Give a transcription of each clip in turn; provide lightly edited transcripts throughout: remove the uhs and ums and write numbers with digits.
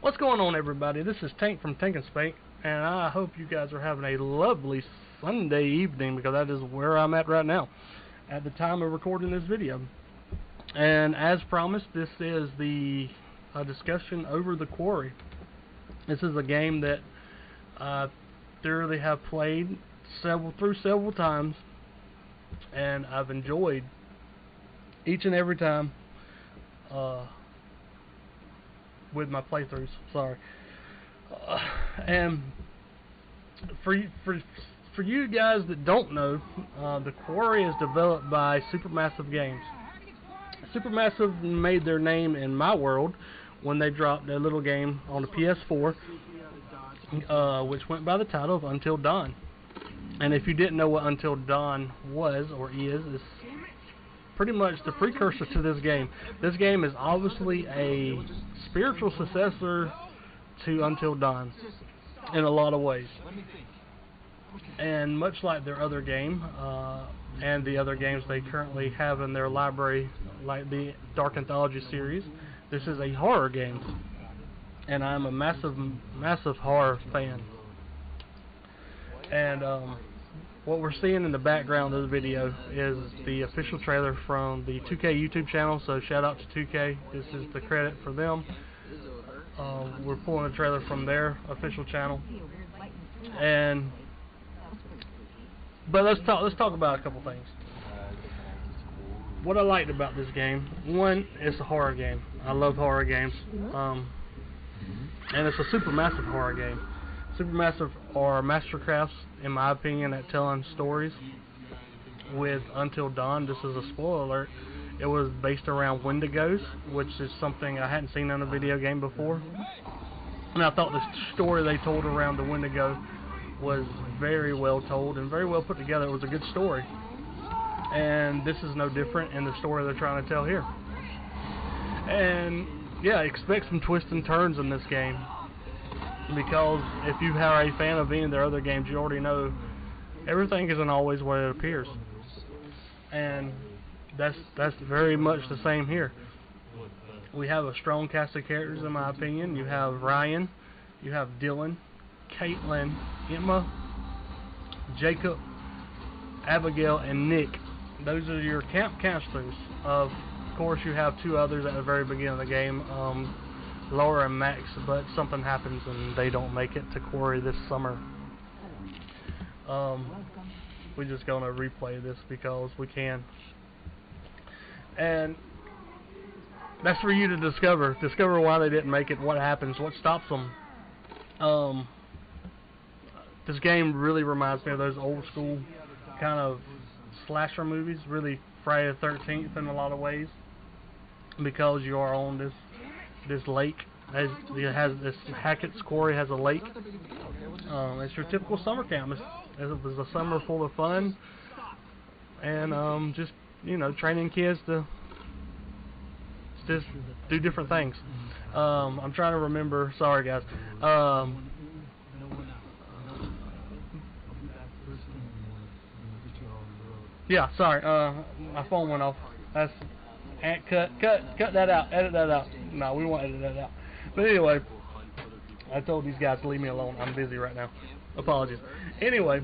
What's going on, everybody? This is Tank from Tank-N-Spank, and I hope you guys are having a lovely Sunday evening, because that is where I'm at right now at the time of recording this video. And as promised, this is the discussion over the Quarry. This is a game that I thoroughly have played several times, and I've enjoyed each and every time with my playthroughs. Sorry. And for you guys that don't know, the Quarry is developed by Supermassive Games. Supermassive made their name in my world when they dropped their little game on the PS4, which went by the title of Until Dawn. And if you didn't know what Until Dawn was or is, it's pretty much the precursor to this game. This game is obviously a spiritual successor to Until Dawn in a lot of ways. And much like their other game, and the other games they currently have in their library, like the Dark Anthology series, this is a horror game. And I'm a massive horror fan. And what we're seeing in the background of the video is the official trailer from the 2K YouTube channel, so shout out to 2K. This is the credit for them. We're pulling a trailer from their official channel. But let's talk about a couple things. What I liked about this game: one, it's a horror game. I love horror games, and it's a supermassive horror game. Supermassive are mastercrafts, in my opinion, at telling stories. With Until Dawn, this is a spoiler alert, it was based around Wendigos, which is something I hadn't seen in a video game before. And I thought the story they told around the Wendigo was very well told and very well put together. It was a good story. And this is no different in the story they're trying to tell here. And yeah, expect some twists and turns in this game, because if you are a fan of any of their other games, you already know everything isn't always what it appears. And that's very much the same here. We have a strong cast of characters, in my opinion. You have Ryan, you have Dylan, Caitlin, Emma, Jacob, Abigail, and Nick. Those are your camp counselors. Of course, you have two others at the very beginning of the game, Laura and Max, but something happens and they don't make it to Quarry this summer. We're just going to replay this because we can. And that's for you to discover why they didn't make it, what happens, what stops them. This game really reminds me of those old school kind of slasher movies, really Friday the 13th in a lot of ways, because you are on this lake. It has this Hackett's Quarry has a lake. It's your typical summer camp. It was a summer full of fun, and just, you know, training kids to just do different things. I'm trying to remember. Sorry, guys. Yeah, sorry. My phone went off. That's cut that out. Edit that out. No, we won't edit that out. But anyway, I told these guys to leave me alone. I'm busy right now. Apologies. Anyway,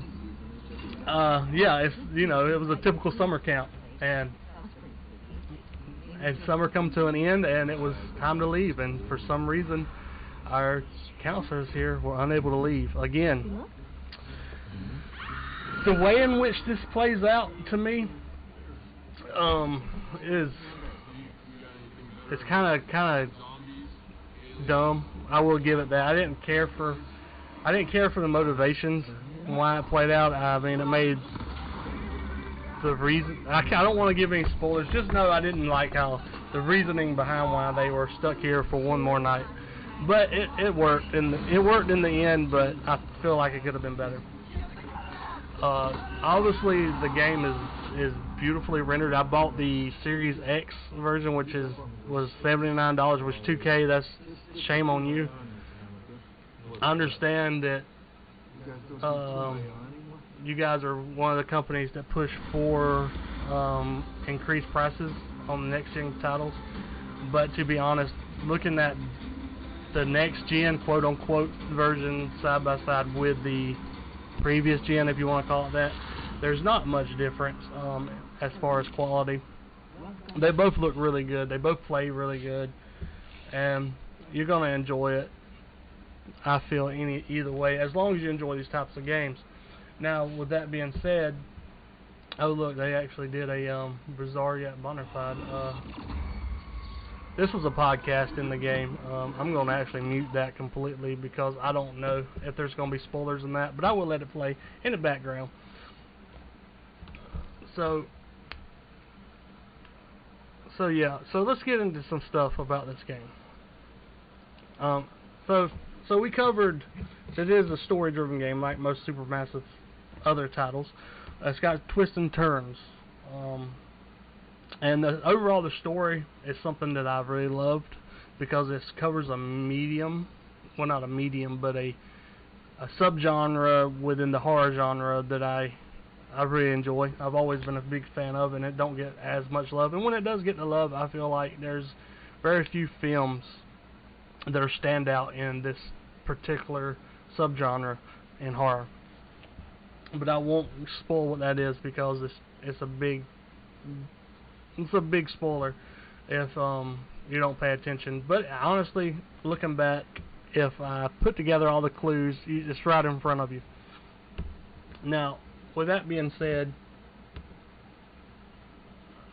yeah, it's, you know, it was a typical summer camp, and summer come to an end, and it was time to leave. And for some reason, our counselors here were unable to leave again. The way in which this plays out to me is it's kind of dumb. I will give it that. I didn't care for the motivations and why it played out. I mean, it made the reason. I don't want to give any spoilers. Just know I didn't like how the reasoning behind why they were stuck here for one more night. But it worked, and it worked in the end. But I feel like it could have been better. Obviously, the game is beautifully rendered. I bought the Series X version, which was $79, which 2K, that's shame on you. I understand that you guys are one of the companies that push for increased prices on the next gen titles, but to be honest, looking at the next gen, quote unquote, version side by side with the previous gen, if you want to call it that, there's not much difference as far as quality. They both look really good. They both play really good, and you're gonna enjoy it. I feel either way, as long as you enjoy these types of games. Now, with that being said, oh look, they actually did a bizarre yet bonafide. This was a podcast in the game. I'm going to actually mute that completely because I don't know if there's going to be spoilers in that, but I will let it play in the background. So yeah, so let's get into some stuff about this game. So we covered that it is a story-driven game like most Supermassive other titles. It's got twists and turns. And overall, the story is something that I've really loved because it covers a medium, well, not a medium, but a subgenre within the horror genre that I really enjoy. I've always been a big fan of, and it don't get as much love. And when it does get the love, I feel like there's very few films that are standout in this particular subgenre in horror. But I won't spoil what that is because it's a big spoiler if you don't pay attention. But honestly, looking back, if I put together all the clues, it's right in front of you. Now, with that being said,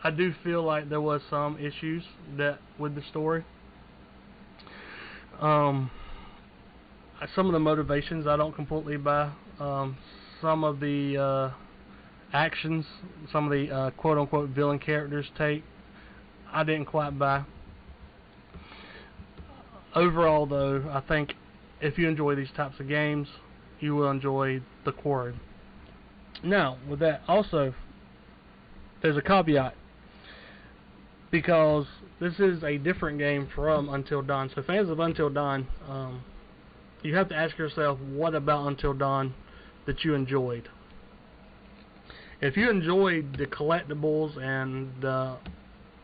I do feel like there was some issues with the story. Some of the motivations I don't completely buy. Some of the actions, some of the quote-unquote villain characters take, I didn't quite buy. Overall, though, I think if you enjoy these types of games, you will enjoy the Quarry. Now, with that, also, there's a caveat, because this is a different game from Until Dawn. So fans of Until Dawn, you have to ask yourself, what about Until Dawn that you enjoyed? If you enjoyed the collectibles and the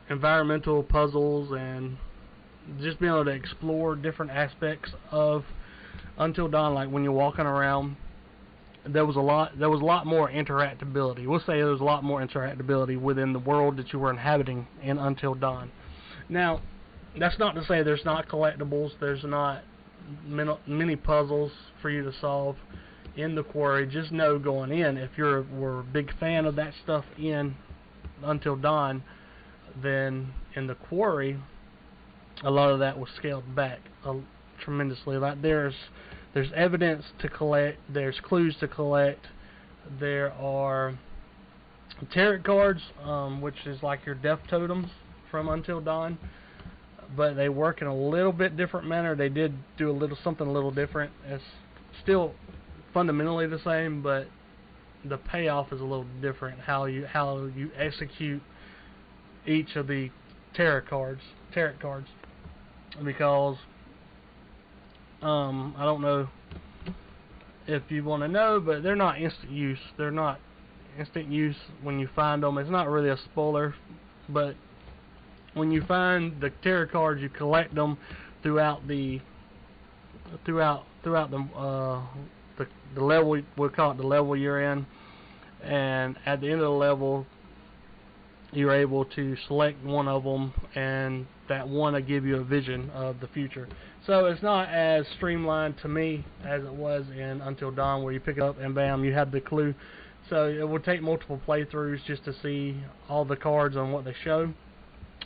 environmental puzzles and just being able to explore different aspects of Until Dawn, like when you're walking around, there was a lot more interactability. We'll say there was a lot more interactability within the world that you were inhabiting in Until Dawn. Now, that's not to say there's not collectibles, there's not many puzzles for you to solve in the Quarry. Just know going in, if were a big fan of that stuff in Until Dawn, then in the Quarry, a lot of that was scaled back tremendously. Like there's evidence to collect, there's clues to collect, there are tarot cards, which is like your death totems from Until Dawn, but they work in a little bit different manner. They did do something a little different. It's still fundamentally the same, but the payoff is a little different. How you execute each of the tarot cards, because I don't know if you want to know, but they're not instant use. They're not instant use when you find them. It's not really a spoiler, but when you find the tarot cards, you collect them throughout the level. We'll call it the level you're in, and at the end of the level, you're able to select one of them, and that one will give you a vision of the future. So it's not as streamlined to me as it was in Until Dawn, where you pick it up and bam, you have the clue. So it will take multiple playthroughs just to see all the cards on what they show.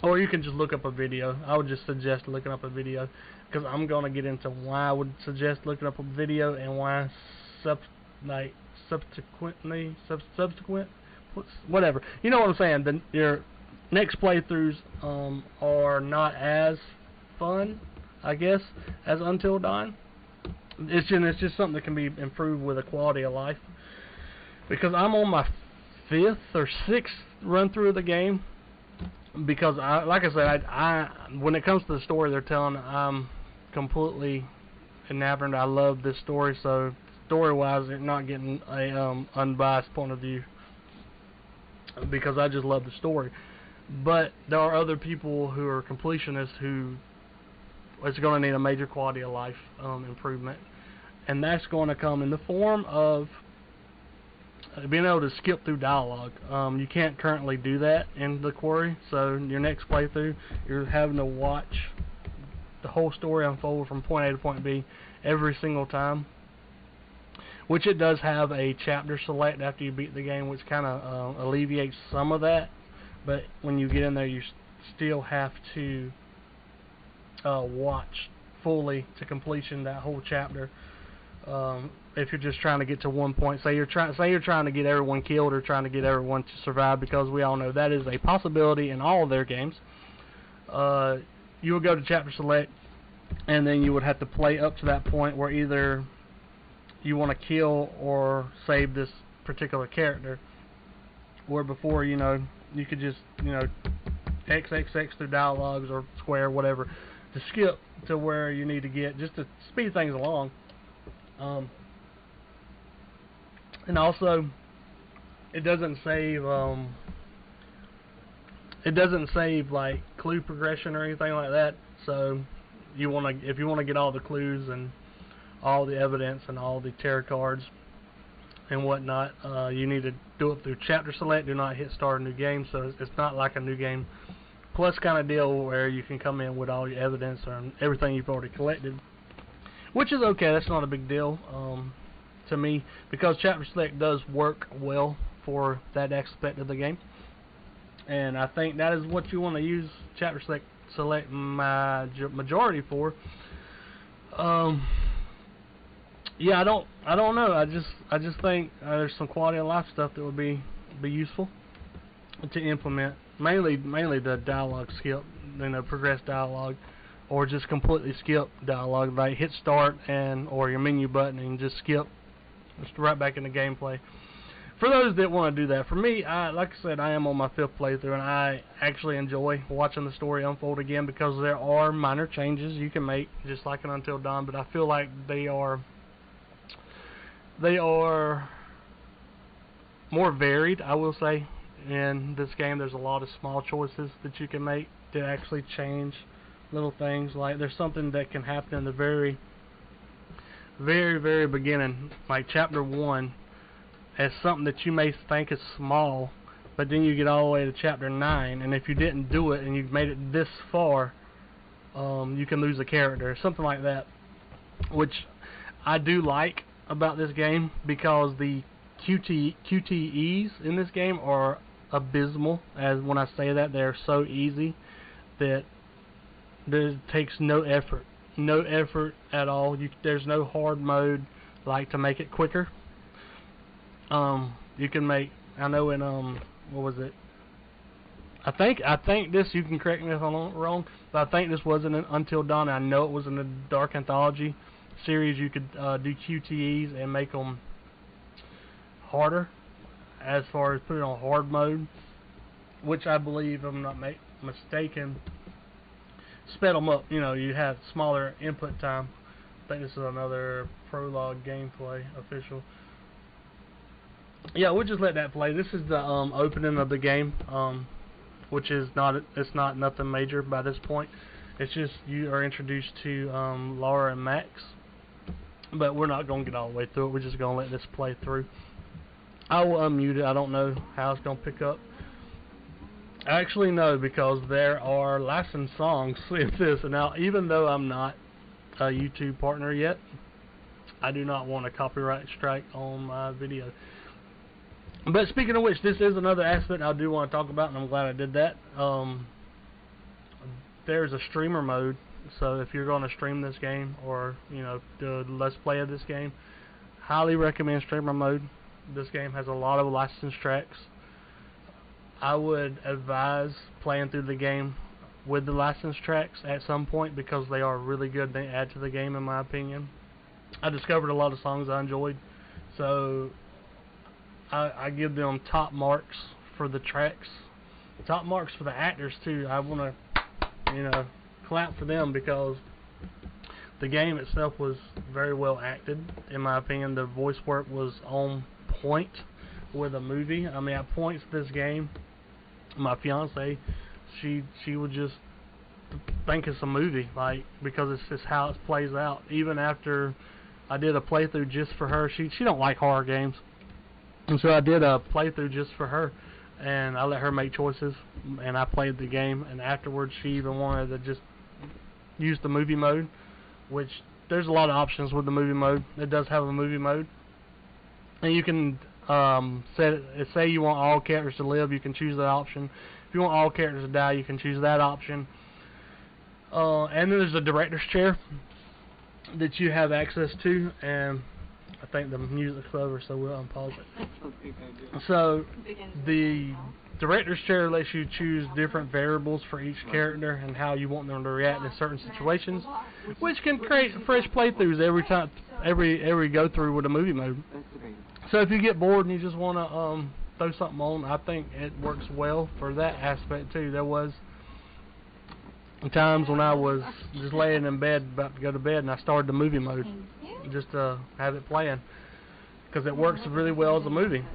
Or you can just look up a video. I would just suggest looking up a video, because I'm going to get into why I would suggest looking up a video and why subsequent, whatever. You know what I'm saying? Your next playthroughs are not as fun, I guess, as Until Dawn. It's just something that can be improved with a quality of life. Because I'm on my 5th or 6th run through of the game. Because like I said, when it comes to the story they're telling, I'm completely enamored. I love this story. So story-wise, they're not getting a unbiased point of view, because I just love the story. But there are other people who are completionists who it's going to need a major quality of life improvement, and that's going to come in the form of being able to skip through dialogue. You can't currently do that in the Quarry, so your next playthrough, you're having to watch the whole story unfold from point A to point B every single time, which it does have a chapter select after you beat the game, which kind of alleviates some of that. But when you get in there, you still have to watch fully to completion that whole chapter. If you're just trying to get to one point, say you're trying to get everyone killed or trying to get everyone to survive, because we all know that is a possibility in all of their games. You would go to chapter select, and then you would have to play up to that point where either you want to kill or save this particular character, where before, you know, you could just, you know, XXX through dialogues or square, whatever, to skip to where you need to get, just to speed things along. And also, it doesn't save like clue progression or anything like that. So if you want to get all the clues and all the evidence and all the tarot cards and whatnot, you need to do it through chapter select. Do not hit start a new game. So it's not like a new game plus kind of deal where you can come in with all your evidence or everything you've already collected, which is okay. That's not a big deal to me, because chapter select does work well for that aspect of the game, and I think that is what you want to use chapter select majority for. Yeah, I don't know. I just think there's some quality of life stuff that would be useful to implement. Mainly the dialogue skip, you know, progress dialogue, or just completely skip dialogue, like hit start or your menu button and just skip, just right back into gameplay. For those that want to do that, for me, like I said, I am on my 5th playthrough, and I actually enjoy watching the story unfold again, because there are minor changes you can make, just like in Until Dawn, but I feel like they are more varied, I will say. In this game, there's a lot of small choices that you can make to actually change little things. Like, there's something that can happen in the very, very, very beginning, like chapter 1, as something that you may think is small, but then you get all the way to chapter 9, and if you didn't do it and you've made it this far, you can lose a character, something like that, which I do like about this game, because the QTEs in this game are abysmal. As when I say that, they're so easy that it takes no effort at all. There's no hard mode like to make it quicker. You can make, I know in what was it? I think this, you can correct me if I'm wrong, but I think this wasn't in Until Dawn. I know it was in the Dark Anthology series. You could do QTEs and make them harder, as far as put it on hard mode, which I believe, if I'm not mistaken, sped them up. You know, you have smaller input time. I think this is another prologue gameplay official. Yeah, we'll just let that play. This is the opening of the game, which is it's not nothing major by this point. It's just you are introduced to Laura and Max, but we're not going to get all the way through it. We're just going to let this play through. I will unmute it. I don't know how it's going to pick up. I actually know, because there are licensed songs in this, and now, even though I'm not a YouTube partner yet, I do not want a copyright strike on my video. But speaking of which, this is another aspect I do want to talk about, and I'm glad I did that. There's a streamer mode, so if you're going to stream this game, or, you know, do a let's play of this game, highly recommend streamer mode. This game has a lot of licensed tracks. I would advise playing through the game with the licensed tracks at some point, because they are really good. They add to the game, in my opinion. I discovered a lot of songs I enjoyed, so I give them top marks for the tracks, top marks for the actors too. I want to, you know, clap for them, because the game itself was very well acted, in my opinion. The voice work was on point with a movie. I mean, at points this game, my fiance, she would just think it's a movie, like, because it's just how it plays out. Even after I did a playthrough just for her, she don't like horror games, and so I did a playthrough just for her, and I let her make choices, and I played the game, and afterwards she even wanted to just use the movie mode, which there's a lot of options with the movie mode. It does have a movie mode, and you can set it, say you want all characters to live, you can choose that option. If you want all characters to die, you can choose that option. And then there's a director's chair that you have access to, and I think the music's over, so we'll unpause it. So the director's chair lets you choose different variables for each character and how you want them to react in certain situations, which can create fresh playthroughs every go through with a movie mode. So if you get bored and you just want to throw something on, I think it works well for that aspect too. There was times when I was just laying in bed about to go to bed and I started the movie mode just to have it playing, because it works really well as a movie.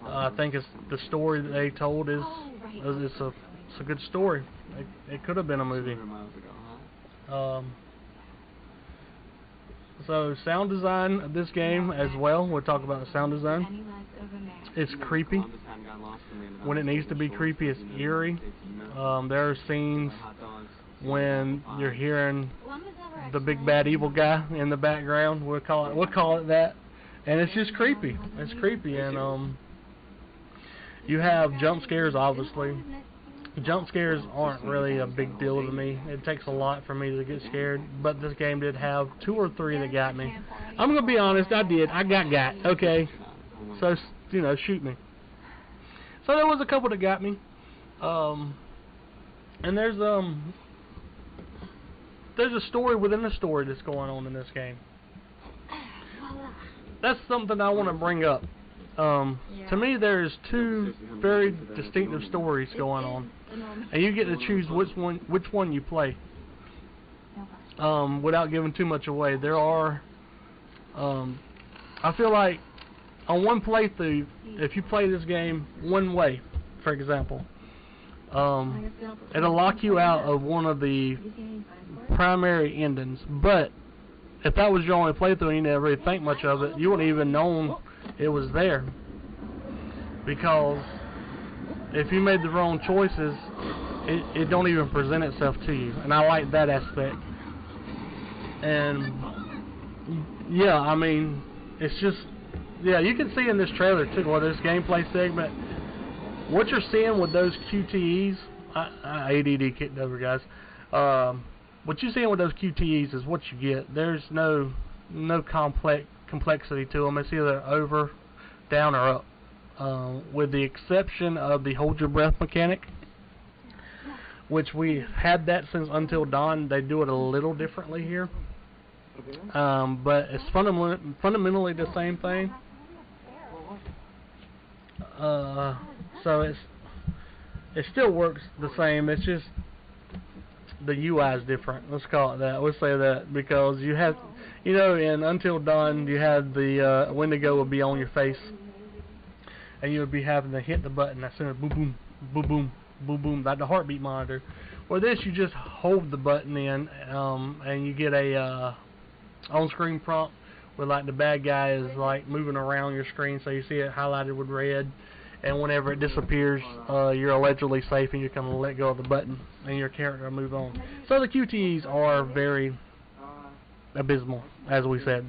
I think it's the story that they told is it's a good story. It could have been a movie. So sound design of this game as well. We'll talk about the sound design. It's creepy. When it needs to be creepy, it's eerie. There are scenes when you're hearing the big bad evil guy in the background. We'll call it that, and it's just creepy. It's creepy, and you have jump scares. Obviously, jump scares aren't really a big deal to me. It takes a lot for me to get scared, but this game did have 2 or 3 that got me. I'm gonna be honest, I got. Okay, so shoot me. So there was a couple that got me, and there's a story within the story that's going on in this game. That's something I want to bring up. To me, there's 2 very distinctive stories going on, and you get to choose which one you play. Without giving too much away, there are. I feel like on one playthrough, if you play this game one way, for example, it'll lock you out of one of the primary endings. But if that was your only playthrough and you didn't really think much of it, you wouldn't even known it was there. Because if you made the wrong choices, it don't even present itself to you. And I like that aspect. And yeah, I mean, it's just, yeah, you can see in this trailer too, or this gameplay segment, what you're seeing with those QTEs, ADD kicked over, guys. What you're seeing with those QTEs is what you get. There's no complexity to them. It's either over, down, or up. With the exception of the hold your breath mechanic, which we had that since Until Dawn. They do it a little differently here, but it's fundamentally the same thing. So it still works the same. It's just the UI is different. Let's call it that. We'll say that, because you have, in Until Dawn, you had the Wendigo would be on your face, and you would be having to hit the button. That's boom, boom, boom, boom, boom, boom, like the heartbeat monitor. Or this, you just hold the button in, and you get a on-screen prompt where like the bad guy is like moving around your screen, so you see it highlighted with red. And whenever it disappears, you're allegedly safe, and you can let go of the button, and your character will move on. So the QTEs are very abysmal, as we said.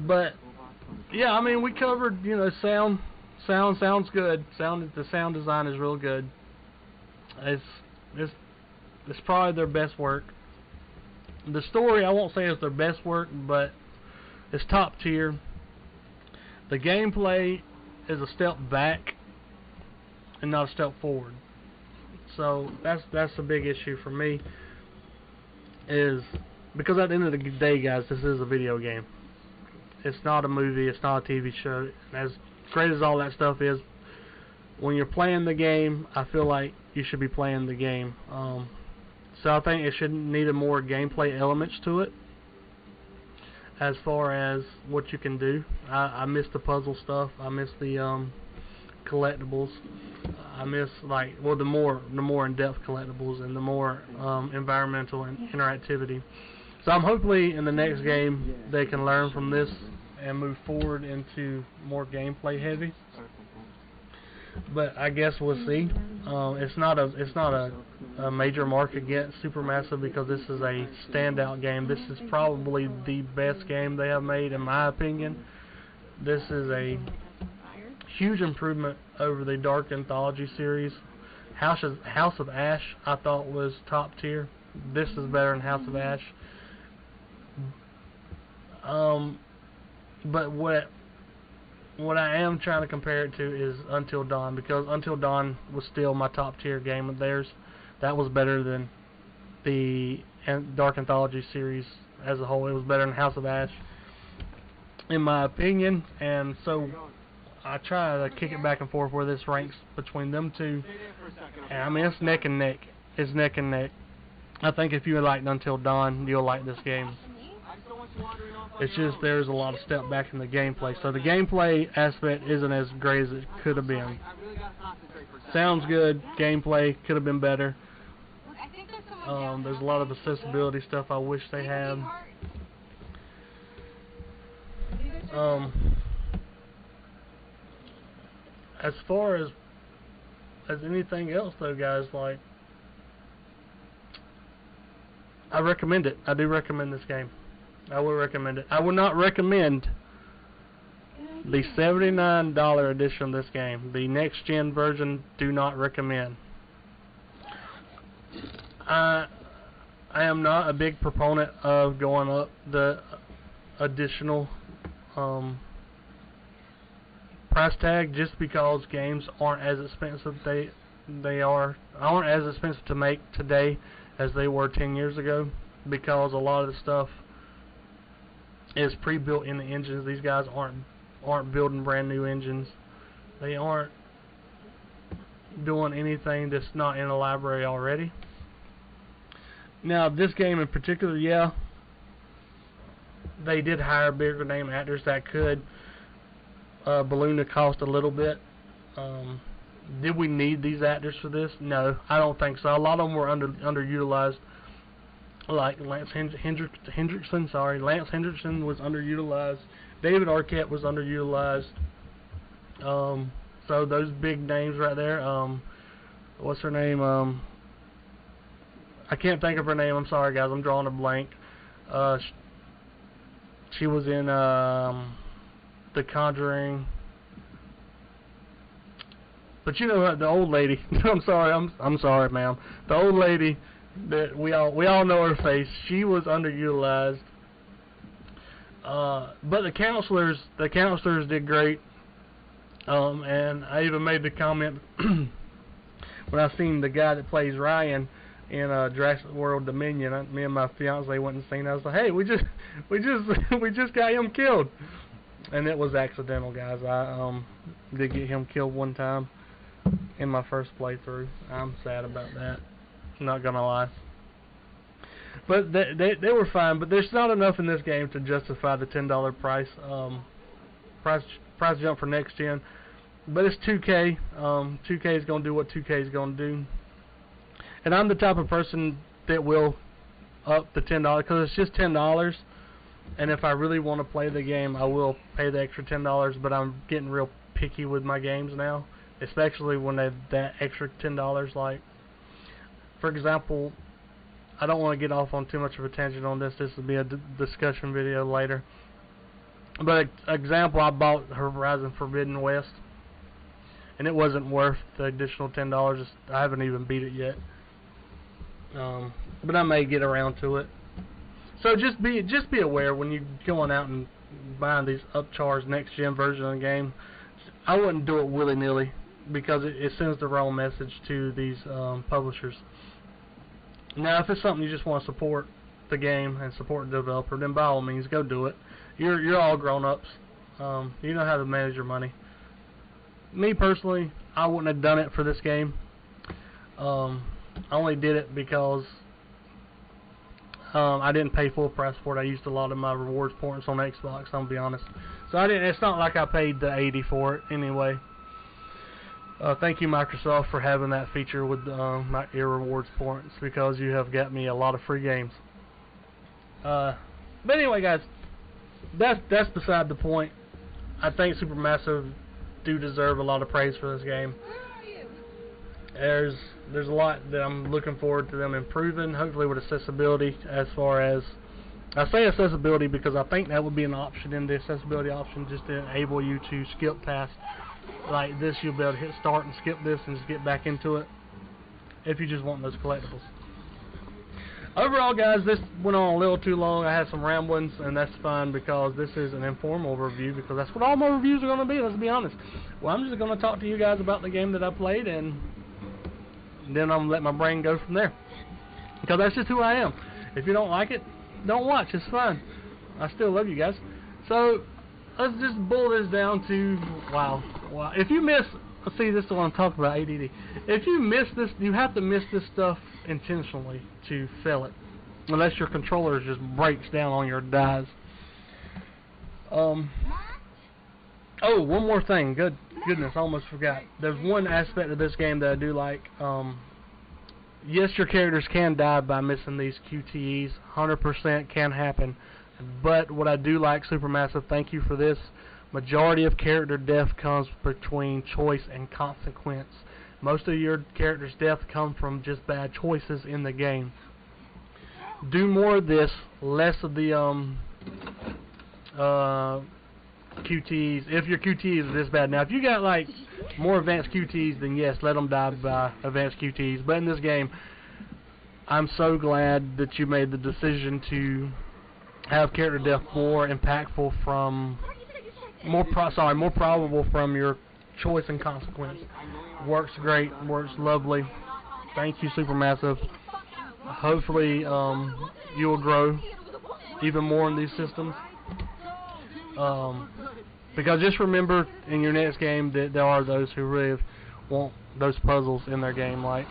But yeah, I mean, we covered, sound sounds good. The sound design is real good. It's probably their best work. The story, I won't say it's their best work, but it's top tier. The gameplay is a step back and not a step forward. So that's a big issue for me, is because at the end of the day, guys, this is a video game. It's not a movie, it's not a TV show. As great as all that stuff is, when you're playing the game, I feel like you should be playing the game. So I think it should need more gameplay elements to it. As far as what you can do, I miss the puzzle stuff. I miss the collectibles. I miss, like, well, the more in-depth collectibles and the more environmental and interactivity. So I'm hopefully in the next game they can learn from this and move forward into more gameplay heavy. But I guess we'll see. It's not a major mark against Supermassive because this is a standout game. This is probably the best game they have made, in my opinion. This is a huge improvement over the Dark Anthology series. House of Ash I thought was top tier. This is better than House of Ash. But what I am trying to compare it to is Until Dawn, because Until Dawn was still my top tier game of theirs. That was better than the Dark Anthology series as a whole. It was better than House of Ash, in my opinion, and so I try to kick it back and forth where this ranks between them two. And I mean, it's neck and neck. It's neck and neck. I think if you liked Until Dawn, you'll like this game. It's just there's a lot of step back in the gameplay. So the gameplay aspect isn't as great as it could have been. Sounds good. Gameplay could have been better. There's a lot of accessibility stuff I wish they had. As far as anything else, though, guys, like, I recommend it. I do recommend this game. I will recommend it. I will not recommend the $79 edition of this game. The next gen version, do not recommend. I am not a big proponent of going up the additional price tag just because games aren't as expensive aren't as expensive to make today as they were 10 years ago, because a lot of the stuff is pre-built in the engines. These guys aren't building brand new engines. They aren't doing anything that's not in a library already. Now, this game in particular, yeah, they did hire bigger name actors that could balloon the cost a little bit. Did we need these actors for this? No, I don't think so. A lot of them were underutilized. Like Lance Hendrickson, Lance Hendrickson was underutilized. David Arquette was underutilized. So those big names right there. What's her name? I can't think of her name. I'm sorry, guys. I'm drawing a blank. She was in The Conjuring. But you know the old lady. I'm sorry, ma'am. The old lady that we all know her face. She was underutilized. But the counselors did great. And I even made the comment when I seen the guy that plays Ryan in Jurassic World Dominion. Me and my fiance went and seen. I was like, hey, we just got him killed, and it was accidental, guys. I did get him killed one time in my first playthrough. I'm sad about that. Not gonna lie. But they were fine. But there's not enough in this game to justify the $10 price jump for next gen. But it's 2K. 2K is gonna do what 2K is gonna do. And I'm the type of person that will up the $10 because it's just $10. And if I really want to play the game, I will pay the extra $10. But I'm getting real picky with my games now, especially when they that extra $10. Like, for example, I don't want to get off on too much of a tangent on this. This will be a discussion video later. But example, I bought Horizon Forbidden West, and it wasn't worth the additional $10. I haven't even beat it yet. But I may get around to it. So just be aware when you're going out and buying these upcharged next gen version of the game. I wouldn't do it willy-nilly because it sends the wrong message to these publishers. Now, if it's something you just want to support the game and support the developer, then by all means go do it. You're all grown-ups. You know how to manage your money. Me personally, I wouldn't have done it for this game. I only did it because I didn't pay full price for it. I used a lot of my rewards points on Xbox, I'll be honest. So it's not like I paid the $80 for it anyway. Thank you, Microsoft, for having that feature with my Ear Rewards points, because you have got me a lot of free games. But anyway, guys, that's beside the point. I think Supermassive do deserve a lot of praise for this game. There's a lot that I'm looking forward to them improving, hopefully with accessibility. As far as, I say accessibility because I think that would be an option in the accessibility option, just to enable you to skip past like this. You'll be able to hit start and skip this and just get back into it if you just want those collectibles. Overall, guys, this went on a little too long. I had some ramblings, and that's fine because this is an informal review, because that's what all my reviews are going to be, let's be honest. Well, I'm just going to talk to you guys about the game that I played, and then I'm going to let my brain go from there, because that's just who I am. If you don't like it, don't watch. It's fine. I still love you guys. So let's just boil this down to, wow. If you miss, see, this is what I'm talking about, ADD. If you miss this, you have to miss this stuff intentionally to sell it, unless your controller just breaks down on your dies. Oh, one more thing. Goodness, I almost forgot. There's one aspect of this game that I do like. Yes, your characters can die by missing these QTEs. 100% can happen. But what I do like, Supermassive, thank you for this. Majority of character death comes between choice and consequence. Most of your character's death come from just bad choices in the game. Do more of this, less of the QTs, if your QTs are this bad. Now, if you got like more advanced QTs, then yes, let them die by advanced QTs. But in this game, I'm so glad that you made the decision to have character death more impactful from, more probable from your choice and consequence. Works great, works lovely. Thank you, Supermassive. Hopefully, you will grow even more in these systems. Because just remember in your next game that there are those who really want those puzzles in their game. Like,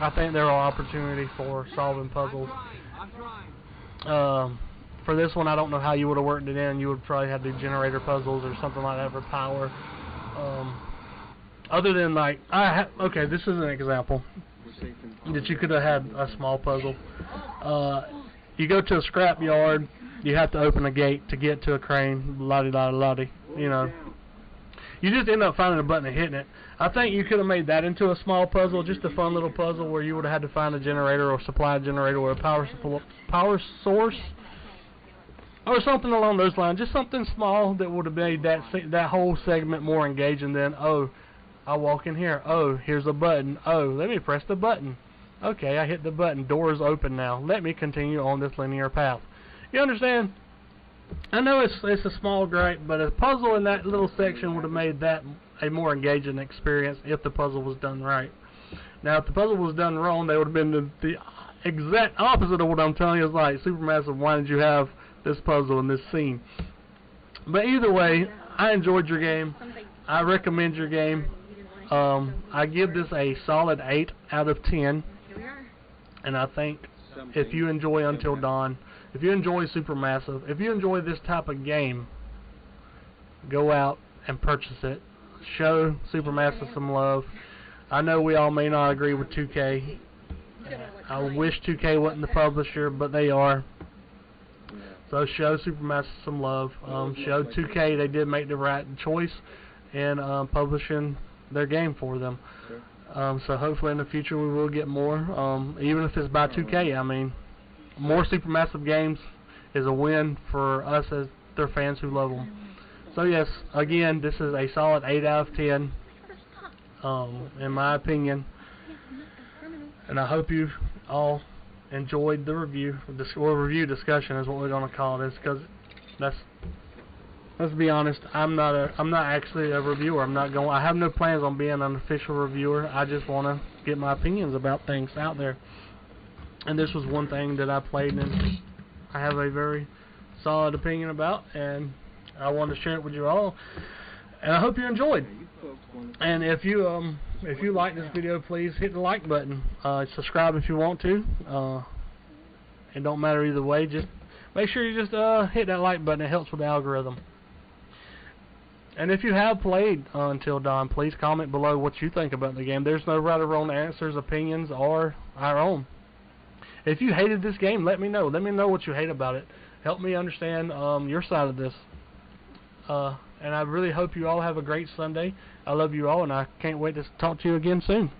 I think there are opportunity for solving puzzles. For this one, I don't know how you would have worked it in. You would probably have to do generator puzzles or something like that for power. Other than like, okay, this is an example that you could have had a small puzzle. You go to a scrap yard. You have to open a gate to get to a crane. Lottie. You know, you just end up finding a button and hitting it. I think you could have made that into a small puzzle, just a fun little puzzle where you would have had to find a generator or supply a generator or a power source or something along those lines. Just something small that would have made that whole segment more engaging than, oh, I walk in here. Oh, here's a button. Oh, let me press the button. Okay, I hit the button. Door is open now. Let me continue on this linear path. You understand? I know it's a small gripe, but a puzzle in that little section would have made that a more engaging experience if the puzzle was done right. Now, if the puzzle was done wrong, they would have been the exact opposite of what I'm telling you. It's like, Supermassive, why did you have this puzzle in this scene? But either way, I enjoyed your game. I recommend your game. I give this a solid 8 out of 10. And I think if you enjoy Until Dawn, if you enjoy Supermassive, if you enjoy this type of game, go out and purchase it. Show Supermassive some love. I know we all may not agree with 2K. I wish 2K wasn't the publisher, but they are. So show Supermassive some love. Show 2K they did make the right choice in publishing their game for them. So hopefully in the future we will get more, even if it's by 2K. I mean, more Supermassive games is a win for us as their fans who love them. So yes, again, this is a solid 8 out of 10, in my opinion. And I hope you all enjoyed the review. Review discussion is what we're going to call this, because let's be honest, I'm not actually a reviewer. I have no plans on being an official reviewer. I just want to get my opinions about things out there. And this was one thing that I played and I have a very solid opinion about, and I want to share it with you all. And I hope you enjoyed. And if you like this video, please hit the like button. Subscribe if you want to. It don't matter either way. Just make sure you just hit that like button. It helps with the algorithm. And if you have played Until Dawn, please comment below what you think about the game. There's no right or wrong answers. Opinions are our own. If you hated this game, let me know. Let me know what you hate about it. Help me understand your side of this. And I really hope you all have a great Sunday. I love you all, and I can't wait to talk to you again soon.